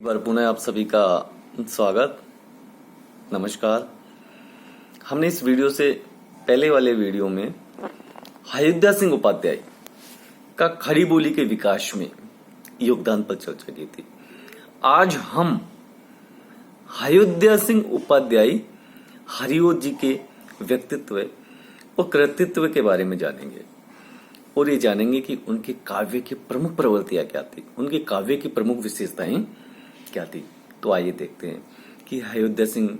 बार पुनः आप सभी का स्वागत। नमस्कार। हमने इस वीडियो से पहले वाले वीडियो में अयोध्या सिंह उपाध्याय का खड़ी बोली के विकास में योगदान पर चर्चा की थी। आज हम अयोध्या सिंह उपाध्याय हरिओत जी के व्यक्तित्व और कृतित्व के बारे में जानेंगे और ये जानेंगे कि उनके काव्य की प्रमुख प्रवृत्तियां क्या थी, उनके काव्य की प्रमुख विशेषताएं क्या थी। तो आइए देखते हैं कि अयोध्या सिंह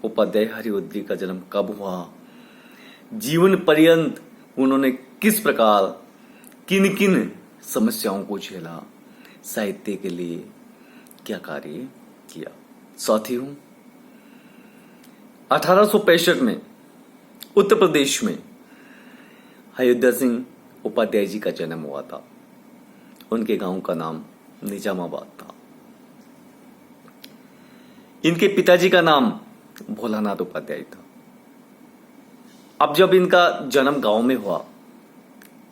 उपाध्याय हरिओत जी का जन्म कब हुआ, जीवन पर्यंत उन्होंने किस प्रकार किन किन समस्याओं को झेला, साहित्य के लिए क्या कार्य किया। साथियों, 1865 में उत्तर प्रदेश में अयोध्या सिंह उपाध्याय जी का जन्म हुआ था। उनके गांव का नाम निजामाबाद था। इनके पिताजी का नाम भोलानाथ उपाध्याय था। अब जब इनका जन्म गांव में हुआ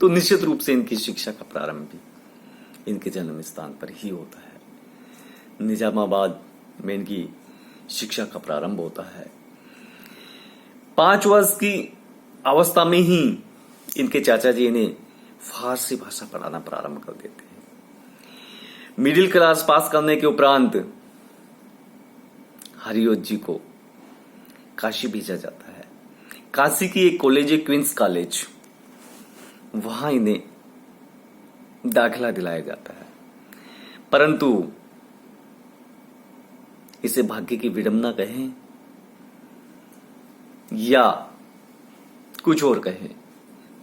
तो निश्चित रूप से इनकी शिक्षा का प्रारंभ भी इनके जन्म स्थान पर ही होता है। निजामाबाद में इनकी शिक्षा का प्रारंभ होता है। 5 वर्ष की अवस्था में ही इनके चाचा जी इन्हें फारसी भाषा पढ़ाना प्रारंभ कर देते हैं। मिडिल क्लास पास करने के उपरांत हरिओत जी को काशी भेजा जाता है। काशी की एक कॉलेज है, क्वींस कॉलेज, वहां इन्हें दाखिला दिलाया जाता है। परंतु इसे भाग्य की विडंबना कहें या कुछ और कहें,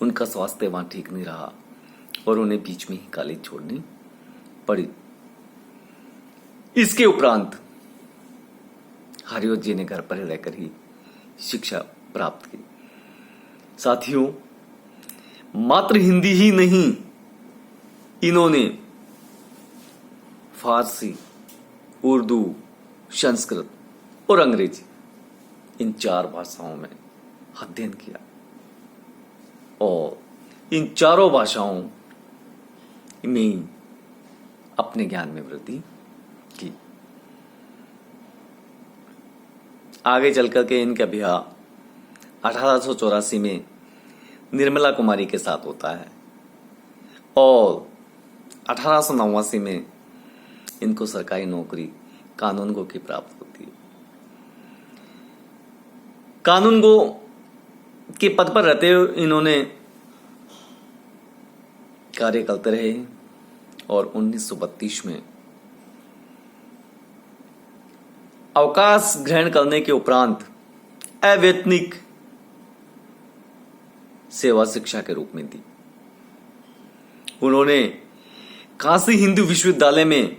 उनका स्वास्थ्य वहां ठीक नहीं रहा और उन्हें बीच में ही कॉलेज छोड़नी पड़ी। इसके उपरांत हरिओत जी ने घर पर रहकर ही शिक्षा प्राप्त की। साथियों, मात्र हिंदी ही नहीं, इन्होंने फारसी, उर्दू, संस्कृत और अंग्रेजी इन 4 भाषाओं में अध्ययन किया और इन चारों भाषाओं में अपने ज्ञान में वृद्धि की। आगे चल करके इनका ब्याह 1884 में निर्मला कुमारी के साथ होता है और 1889 में इनको सरकारी नौकरी कानूनगो की प्राप्त होती है। कानूनगो के पद पर रहते हुए इन्होंने कार्य करते रहे और 1932 में अवकाश ग्रहण करने के उपरांत अवैतनिक सेवा शिक्षा के रूप में दी। उन्होंने काशी हिंदू विश्वविद्यालय में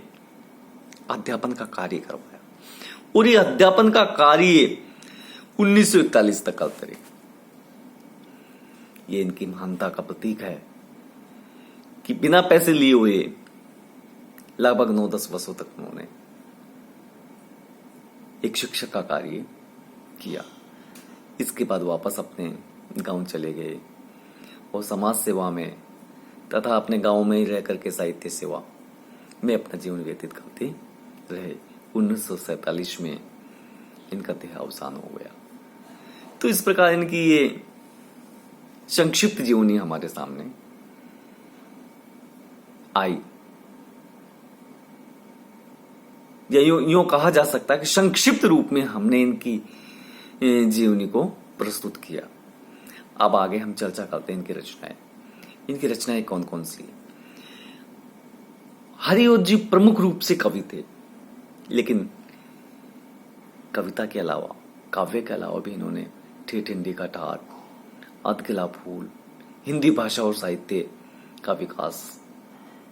अध्यापन का कार्य करवाया और ये अध्यापन का कार्य 1941 तक करते रहे। ये इनकी महानता का प्रतीक है कि बिना पैसे लिए हुए लगभग 9-10 वर्षों तक उन्होंने एक शिक्षक का कार्य किया। इसके बाद वापस अपने गांव चले गए और समाज सेवा में तथा अपने गांव में ही रह करके साहित्य सेवा में अपना जीवन व्यतीत करते रहे। 1947 में इनका देहावसान हो गया। तो इस प्रकार इनकी ये संक्षिप्त जीवनी हमारे सामने आई, या यूं कहा जा सकता है कि संक्षिप्त रूप में हमने इनकी जीवनी को प्रस्तुत किया। अब आगे हम चर्चा करते हैं इनकी रचनाएं। इनकी रचनाएं कौन कौन सी? हरिओत जी प्रमुख रूप से कवि थे, लेकिन कविता के अलावा, काव्य के अलावा भी इन्होंने ठेठ हिंदी का ठाठ, अधकिला फूल, हिंदी भाषा और साहित्य का विकास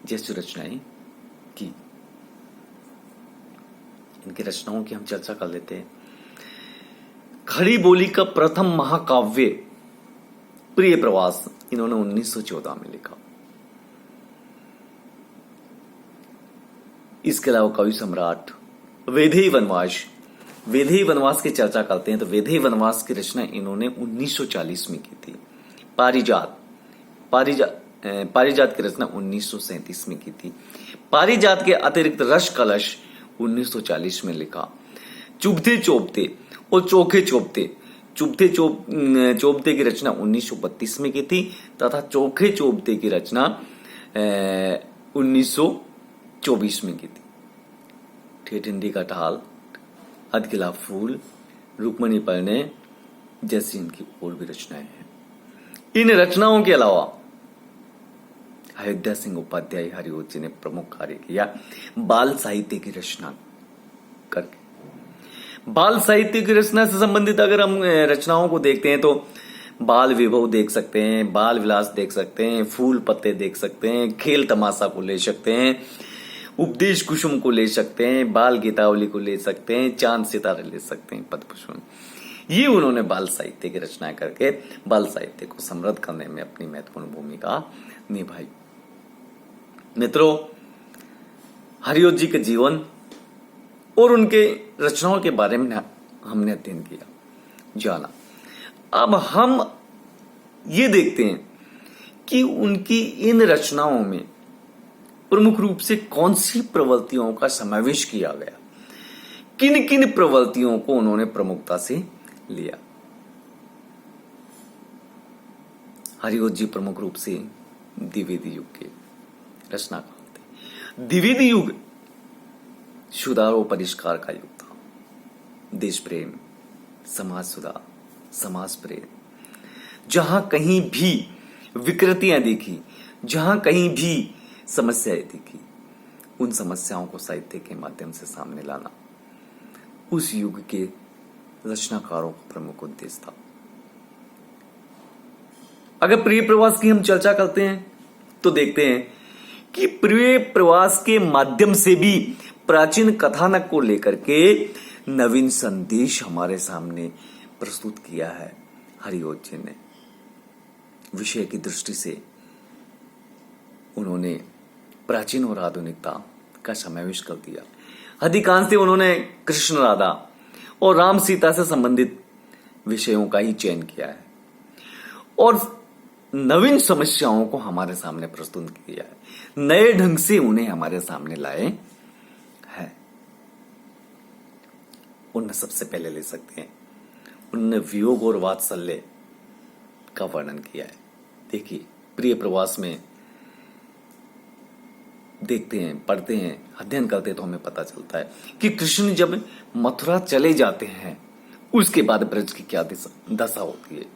जैसी रचनाएं की। इनकी रचनाओं की हम चर्चा कर लेते हैं। खड़ी बोली का प्रथम महाकाव्य प्रिय प्रवास इन्होंने 1914 में लिखा। इसके अलावा कवि सम्राट, वैदेही वनवास की चर्चा करते हैं तो वैदेही वनवास की रचना इन्होंने 1940 में की थी। पारिजात की रचना 1937 में की थी। पारिजात के अतिरिक्त रस कलश 1940 में लिखा। चुभते चोपते और चोखे चोपते, चुभते चोपते की रचना 1932 में की थी तथा चोखे चोपते की रचना 1924 में की थी। ठेठिंडी का ढाल, अधकिला फूल, रुक्मणी परने जैसी इनकी और भी रचनाएं हैं। इन रचनाओं के अलावा अयोध्या सिंह उपाध्याय हरिओत जी ने प्रमुख कार्य किया बाल साहित्य की रचना करके। बाल साहित्य की रचना से संबंधित अगर हम रचनाओं को देखते हैं तो बाल विभव देख सकते हैं, बाल विलास देख सकते हैं, फूल पत्ते देख सकते हैं, खेल तमाशा को ले सकते हैं, उपदेश कुसुम को ले सकते हैं, बाल गीतावली को ले सकते हैं, चांद सितारे ले सकते हैं, पद्मभूषण। ये उन्होंने बाल साहित्य की रचनाएं करके बाल साहित्य को समृद्ध करने में अपनी महत्वपूर्ण भूमिका निभाई। मित्रों, हरिओत जी के जीवन और उनके रचनाओं के बारे में हमने अध्ययन किया, जाना। अब हम ये देखते हैं कि उनकी इन रचनाओं में प्रमुख रूप से कौन सी प्रवृत्तियों का समावेश किया गया, किन किन प्रवृत्तियों को उन्होंने प्रमुखता से लिया। हरिओत जी प्रमुख रूप से द्विवेदी युग के रचनाकार थे। द्विवेदी युग सुधार और परिष्कार का युग था। देश प्रेम, समाज सुधार, समाज प्रेम, जहां कहीं भी विकृतियां देखी, जहां कहीं भी समस्याएं देखी, उन समस्याओं को साहित्य के माध्यम से सामने लाना उस युग के रचनाकारों का प्रमुख उद्देश्य था। अगर प्रिय प्रवास की हम चर्चा करते हैं तो देखते हैं कि प्रिय प्रवास के माध्यम से भी प्राचीन कथानक को लेकर के नवीन संदेश हमारे सामने प्रस्तुत किया है हरिओत जी ने। विषय की दृष्टि से उन्होंने प्राचीन और आधुनिकता का समावेश कर दिया। अधिकांश उन्होंने कृष्ण राधा और राम सीता से संबंधित विषयों का ही चयन किया है और नवीन समस्याओं को हमारे सामने प्रस्तुत किया है, नए ढंग से उन्हें हमारे सामने लाए हैं। उनमें सबसे पहले ले सकते हैं, उन्होंने वियोग और वात्सल्य का वर्णन किया है। देखिए, प्रिय प्रवास में देखते हैं, पढ़ते हैं, अध्ययन करते हैं तो हमें पता चलता है कि कृष्ण जब मथुरा चले जाते हैं उसके बाद ब्रज की क्या दशा होती है।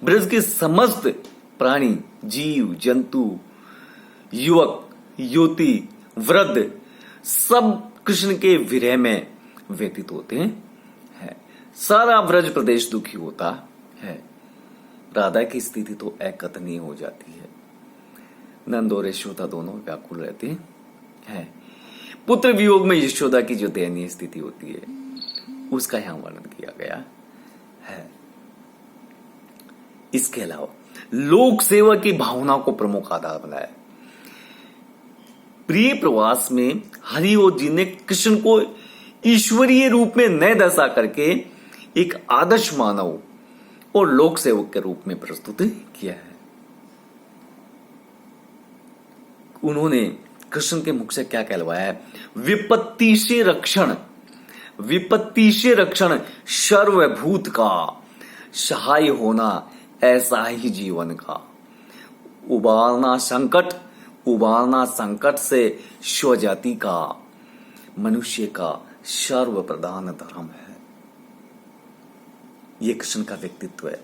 ब्रज के समस्त प्राणी, जीव जंतु, युवक युवती, वृद्ध सब कृष्ण के विरह में व्यतीत होते हैं। सारा ब्रज प्रदेश दुखी होता है। राधा की स्थिति तो अकथनीय हो जाती है। नंद और यशोदा दोनों व्याकुल रहते हैं। पुत्र वियोग में यशोदा की जो दयनीय स्थिति होती है उसका यहां वर्णन किया गया है। इसके अलावा लोक सेवा की भावना को प्रमुख आधार बनाया। प्रिय प्रवास में हरिओत जी ने कृष्ण को ईश्वरीय रूप में न दर्शा करके एक आदर्श मानव और लोक सेवक के रूप में प्रस्तुत किया है। उन्होंने कृष्ण के मुख से क्या कहलवाया है? विपत्ति से रक्षण, विपत्ति से रक्षण सर्वभूत का सहाय होना ऐसा ही जीवन का। उबारना संकट, उबारना संकट से स्वजाति का मनुष्य का सर्वप्रधान धर्म है। ये कृष्ण का व्यक्तित्व है।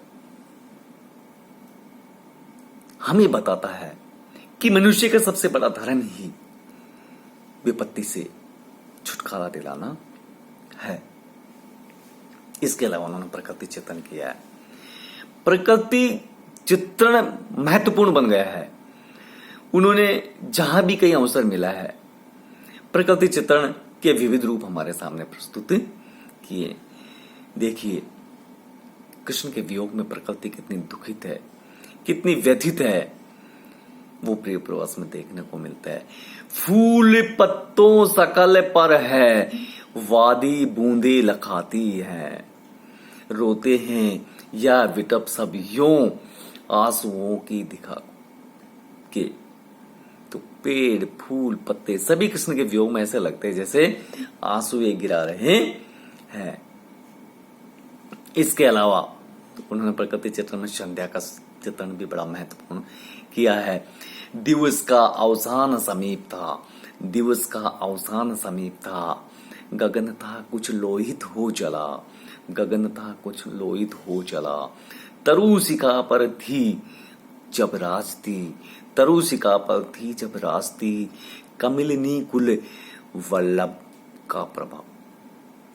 हमें बताता है कि मनुष्य का सबसे बड़ा धर्म ही विपत्ति से छुटकारा दिलाना है। इसके अलावा उन्होंने प्रकृति चित्रण किया है। प्रकृति चित्रण महत्वपूर्ण बन गया है। उन्होंने जहां भी कई अवसर मिला है प्रकृति चित्रण के विविध रूप हमारे सामने प्रस्तुत किए। देखिए, कृष्ण के वियोग में प्रकृति कितनी दुखित है, कितनी व्यथित है, वो प्रिय प्रवास में देखने को मिलता है। फूल पत्तों सकल पर है, वादी बूंदे लखाती है। रोते हैं या विटप सब यूं आंसुओं की दिखा के। तो पेड़ फूल पत्ते सभी कृष्ण के वियोग में ऐसे लगते हैं जैसे आंसू ये गिरा रहे हैं। इसके अलावा उन्होंने प्रकृति चित्रण में संध्या का चित्रण भी बड़ा महत्वपूर्ण किया है। दिवस का अवसान समीप था, दिवस का अवसान समीप था, गगन था कुछ लोहित हो चला, गगन था कुछ लोहित हो चला, तरुशिका पर थी जब राजती, तरुशिका पर थी जब राजती, कमिलनी कुल वल्लभ का प्रभाव।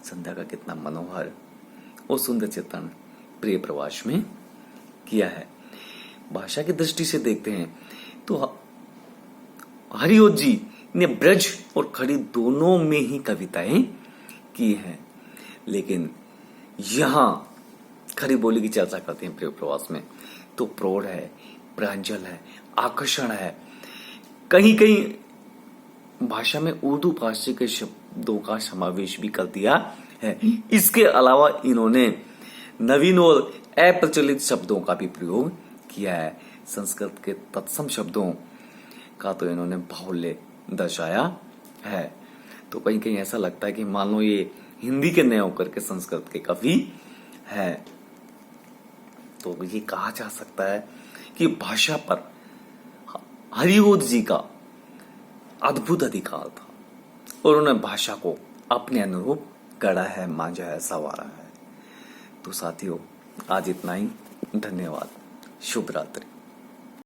संध्या का कितना मनोहर और सुंदर चित्रण प्रिय प्रवास में किया है। भाषा की दृष्टि से देखते हैं तो हरिओत जी ने ब्रज और खड़ी दोनों में ही कविताएं की हैं, लेकिन यहां खड़ी बोली की चर्चा करते हैं प्रिय प्रवास में तो प्रौढ़ है, प्रांजल है, आकर्षण है। कहीं कहीं भाषा में उर्दू भाषा के शब्दों का समावेश भी कर दिया है। इसके अलावा इन्होंने नवीन और अप्रचलित शब्दों का भी प्रयोग किया है। संस्कृत के तत्सम शब्दों का तो इन्होंने बाहुल्य दर्शाया है। तो कहीं कहीं ऐसा लगता है कि मान लो ये हिंदी के नए होकर के संस्कृत के कवि है। तो ये कहा जा सकता है कि भाषा पर हरिओत जी का अद्भुत अधिकार था और उन्होंने भाषा को अपने अनुरूप गढ़ा है, मांझा है, संवारा है। तो साथियों आज इतना ही। धन्यवाद। शुभ रात्रि।